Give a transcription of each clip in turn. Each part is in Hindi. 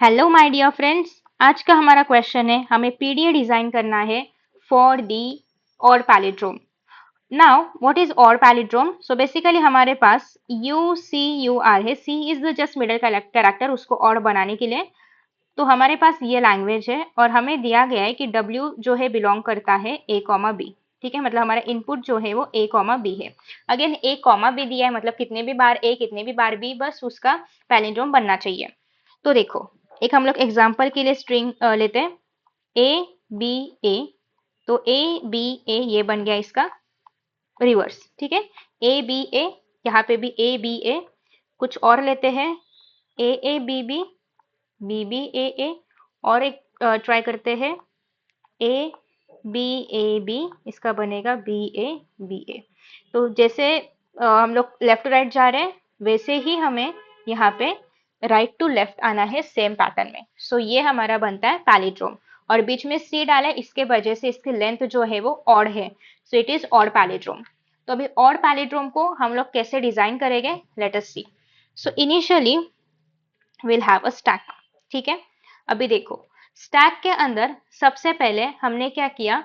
Hello my dear friends. आज का हमारा क्वेश्चन है, हमें पीडीए डिजाइन करना है for the odd palindrome. Now what is odd palindrome? So basically हमारे पास यू सी यू आर है। C is the just middle character उसको और बनाने के लिए। तो हमारे पास ये लैंग्वेज है और हमें दिया गया है कि डब्ल्यू जो है बिलोंग करता है ए कॉमा बी। ठीक है, मतलब हमारा इनपुट जो है वो ए कॉमा बी है। अगेन ए कॉमा बी दिया है, मतलब कितने भी बार ए कितने भी बार बी, बस उसका पैलिंड्रोम बनना चाहिए। तो देखो, एक हम लोग एग्जाम्पल के लिए स्ट्रिंग लेते हैं ए बी ए। तो ए बी ए ये बन गया इसका रिवर्स। ठीक है, ए बी ए, यहाँ पे भी ए बी ए। कुछ और लेते हैं, A B B, B B A, और एक ट्राई करते हैं ए बी, इसका बनेगा बी ए। तो जैसे हम लोग लेफ्ट राइट जा रहे हैं, वैसे ही हमें यहाँ पे राइट टू लेफ्ट आना है सेम पैटर्न में। सो ये हमारा बनता है पैलिड्रोम। और बीच में सी डाला है, इसके वजह से इसकी लेंथ जो है वो ऑड है। So it is odd palindrome. तो अभी ऑड पैलिड्रोम को हम लोग कैसे डिजाइन करेंगे, let us see. So initially will have a stack. ठीक है, अभी देखो स्टैक के अंदर सबसे पहले हमने क्या किया,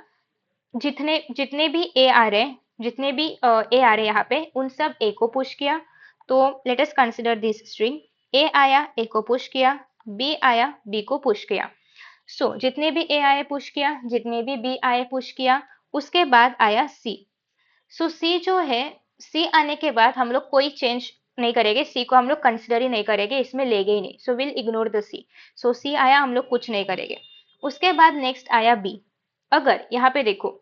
जितने जितने भी ए आ रहे जितने भी ए आ रहे यहाँ पे, उन सब ए को पुश किया। तो let us consider this string. A आया, ए को पुश किया, बी आया, बी को पुश किया। सो जितने भी ए आए पुश किया, जितने भी बी आए पुश किया। उसके बाद आया सी। सो सी जो है, सी आने के बाद हम लोग कोई चेंज नहीं करेंगे, सी को हम लोग कंसिडर ही नहीं करेंगे, इसमें लेंगे ही नहीं। सो विल इग्नोर द सी। सो सी आया, हम लोग कुछ नहीं करेंगे। उसके बाद नेक्स्ट आया बी। अगर यहाँ पे देखो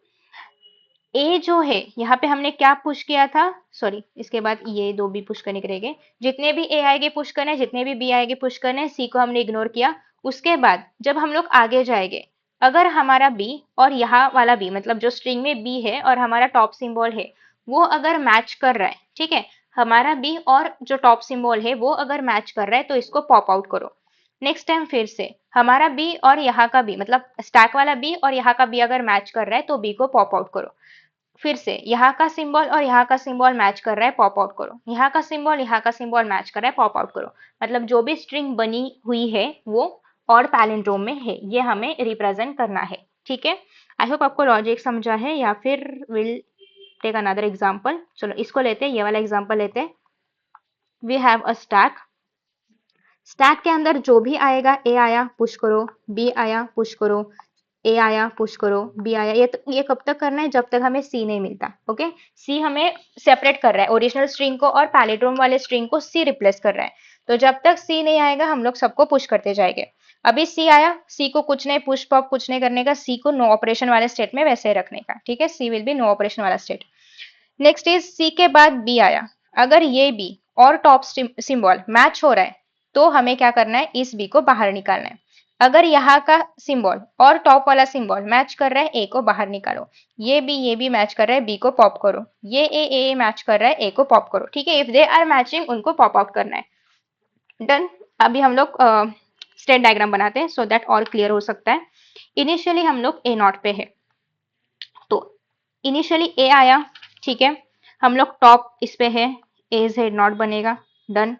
ए जो है, यहाँ पे हमने क्या पुश किया था, सॉरी इसके बाद ये दो भी पुश करने के रहेंगे। जितने भी ए आएंगे पुश करने, जितने भी बी आएंगे पुश करने, सी को हमने इग्नोर किया। उसके बाद जब हम लोग आगे जाएंगे, अगर हमारा बी और यहाँ वाला बी, मतलब जो स्ट्रिंग में बी है और हमारा टॉप सिंबल है, वो अगर मैच कर रहा है, ठीक है, हमारा बी और जो टॉप सिंबल है वो अगर मैच कर रहा है, तो इसको पॉप आउट करो। नेक्स्ट टाइम फिर से हमारा बी और यहाँ का बी, मतलब स्टैक वाला बी और यहाँ का बी अगर मैच कर रहा है, तो बी को पॉप आउट करो। फिर से यहाँ का सिंबल और यहाँ का सिंबल मैच कर रहा है, पॉप आउट करो। यहाँ का सिंबल यहाँ का सिंबल मैच कर रहा है, पॉप आउट करो। मतलब जो भी स्ट्रिंग बनी हुई है वो और पैलिंड्रोम में है, ये हमें रिप्रेजेंट करना है। ठीक है, आई होप आपको लॉजिक समझा है। या फिर विल टेक अनदर एग्जाम्पल। चलो इसको लेते हैं, ये वाला एग्जाम्पल लेते हैं। We have a stack. Stack के अंदर जो भी आएगा, ए आया पुश करो, बी आया पुश करो, ए आया पुश करो, बी आया। ये कब तक करना है, जब तक हमें सी नहीं मिलता। ओके, सी हमें सेपरेट कर रहा है, ओरिजिनल स्ट्रिंग को और पैलिड्रोम वाले स्ट्रिंग को सी रिप्लेस कर रहा है। तो जब तक सी नहीं आएगा हम लोग सबको पुश करते जाएंगे। अभी सी आया, सी को कुछ नहीं पुश पॉप कुछ नहीं करने का, सी को नो ऑपरेशन वाले स्टेट में वैसे ही रखने का। ठीक है, सी विल बी नो ऑपरेशन वाला स्टेट। नेक्स्ट इज सी के बाद बी आया। अगर ये बी और टॉप सिंबल मैच हो रहा है, तो हमें क्या करना है, इस बी को बाहर निकालना है। अगर यहाँ का सिंबल और टॉप वाला सिंबल मैच कर रहा है, ए को बाहर निकालो। ये भी मैच कर रहा है, बी को पॉप करो। ये ए मैच कर रहा है, ए को पॉप करो। ठीक है, इफ दे आर मैचिंग उनको पॉप आउट करना है। डन। अभी हम लोग स्टेट डायग्राम बनाते हैं, सो दैट और क्लियर हो सकता है। इनिशियली हम लोग ए नॉट पे है, तो इनिशियली ए आया। ठीक है, हम लोग टॉप इस पे है, ए जेड नॉट बनेगा। डन।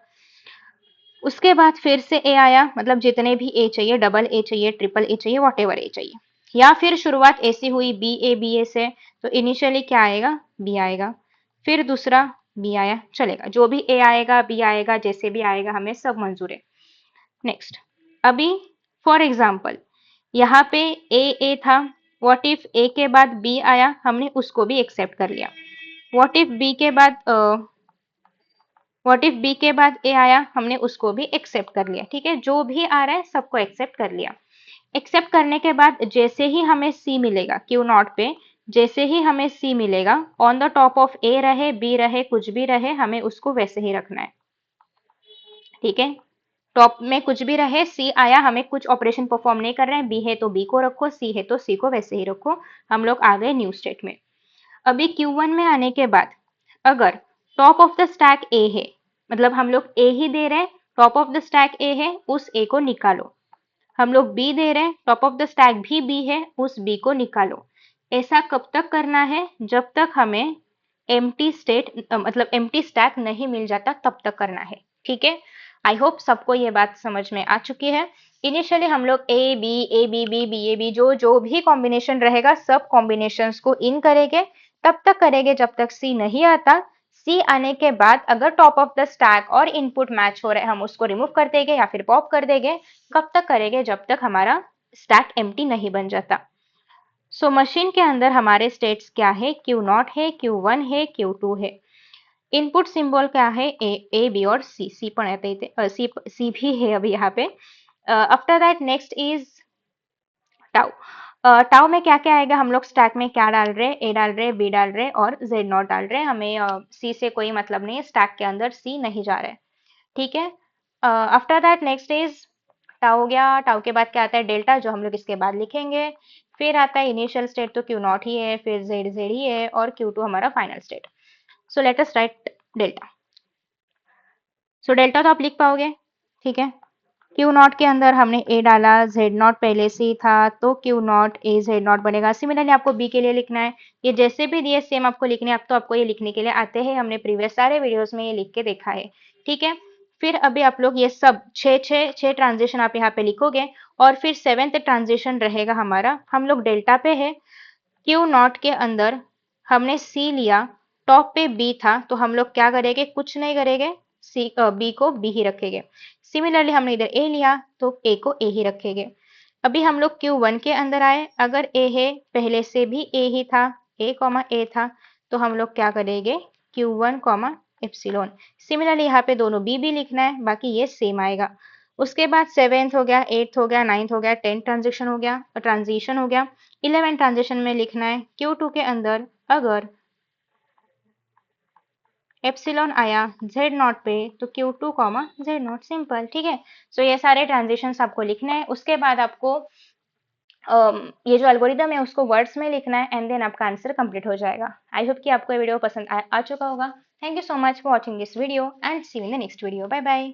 उसके बाद फिर से ए आया, मतलब जितने भी ए चाहिए, डबल ए चाहिए, ट्रिपल ए चाहिए, वॉट एवर ए चाहिए। या फिर शुरुआत ऐसी हुई बी ए से, तो इनिशियली क्या आएगा, बी आएगा। फिर दूसरा बी आया, चलेगा। जो भी ए आएगा, बी आएगा, जैसे भी आएगा हमें सब मंजूर है। नेक्स्ट, अभी फॉर एग्जाम्पल यहाँ पे ए था। व्हाट इफ ए के बाद बी आया, हमने उसको भी एक्सेप्ट कर लिया। व्हाट इफ बी के बाद व्हाट इफ बी के बाद ए आया, हमने उसको भी एक्सेप्ट कर लिया। ठीक है, जो भी आ रहा है सबको एक्सेप्ट कर लिया। एक्सेप्ट करने के बाद जैसे ही हमें सी मिलेगा क्यू नॉट पे, जैसे ही हमें सी मिलेगा, ऑन द टॉप ऑफ ए रहे, बी रहे, कुछ भी रहे, हमें उसको वैसे ही रखना है। ठीक है, टॉप में कुछ भी रहे, सी आया, हमें कुछ ऑपरेशन परफॉर्म नहीं कर रहे हैं। बी है तो बी को रखो, सी है तो सी को वैसे ही रखो। हम लोग आ गए न्यू स्टेट में। अभी Q1 में आने के बाद अगर टॉप ऑफ द स्टैक ए है, मतलब हम लोग ए ही दे रहे हैं, टॉप ऑफ द स्टैक ए है, उस ए को निकालो। हम लोग बी दे रहे हैं, टॉप ऑफ द स्टैक भी बी है, उस बी को निकालो। ऐसा कब तक करना है, जब तक हमें एम्प्टी स्टेट मतलब एम्प्टी स्टैक नहीं मिल जाता, तब तक करना है। ठीक है, आई होप सबको ये बात समझ में आ चुकी है। इनिशियली हम लोग A B B A B जो भी कॉम्बिनेशन रहेगा सब कॉम्बिनेशंस को इन करेंगे, तब तक करेंगे जब तक सी नहीं आता। सी आने के बाद अगर टॉप ऑफ द स्टैक और इनपुट मैच हो रहे हैं हम उसको रिमूव कर देंगे या फिर पॉप कर देंगे। कब तक करेंगे? जब तक हमारा स्टैक एम्प्टी नहीं बन जाता। सो मशीन के अंदर हमारे स्टेट्स क्या है? Q0 है, Q1 है, Q2 है। इनपुट सिंबल क्या है? ए बी और सी। सी पण येते इथे, सी भी है अभी यहाँ पे। After that next is tau. Tau में क्या क्या आएगा? हम लोग स्टैक में क्या डाल रहे हैं? ए डाल रहे हैं, बी डाल रहे हैं और जेड नॉट डाल रहे हैं। हमें सी से कोई मतलब नहीं है, स्टैक के अंदर सी नहीं जा रहा है। ठीक है। After that next is tau हो गया। टाउ के बाद क्या आता है? डेल्टा, जो हम लोग इसके बाद लिखेंगे। फिर आता है इनिशियल स्टेट, तो क्यू नॉट ही है, फिर जेड जेड ही है और क्यू टू हमारा final state. So let us right delta. So delta तो आप लिख पाओगे, ठीक है। क्यू नॉट के अंदर हमने ए डाला, जेड नॉट पहले से ही था तो Q not a Z not बनेगा। सिमिलरली आपको बी के लिए लिखना है, ये जैसे भी दिए सेम आपको लिखने हैं। अब तो आपको ये लिखने के लिए आते हैं, हमने प्रीवियस सारे वीडियोस में ये लिख के देखा है, ठीक है। फिर अभी आप लोग ये सब छः ट्रांजिशन आप यहाँ पे लिखोगे और फिर 7th ट्रांजिशन रहेगा हमारा। हम लोग डेल्टा पे है, क्यू नॉट के अंदर हमने सी लिया, टॉप पे बी था तो हम लोग क्या करेंगे? कुछ नहीं करेंगे, सी बी को बी ही रखेंगे। सिमिलरली हमने इधर ए लिया तो ए को ए ही रखेंगे। अभी हम लोग Q1 के अंदर आए, अगर ए है, पहले से भी ए ही था, ए कॉमा ए था, तो हम लोग क्या करेंगे? Q1 comma epsilon. सिमिलरली यहाँ पे दोनों बी लिखना है, बाकी ये सेम आएगा। उसके बाद 7th हो गया, 8th हो गया, 9th हो गया, 10th ट्रांजिशन हो गया। 11 ट्रांजिशन में लिखना है Q2 के अंदर अगर एप्सिलॉन आया जेड नॉट पे तो Q2 comma Z not, simple, ठीक है। सो ये सारे ट्रांजिशन आपको लिखने हैं। उसके बाद आपको ये जो एल्गोरिदम है उसको वर्ड्स में लिखना है एंड देन आपका आंसर कंप्लीट हो जाएगा। आई होप कि आपको ये वीडियो पसंद आ चुका होगा। Thank you so much for watching this video and see you in the next video. Bye bye.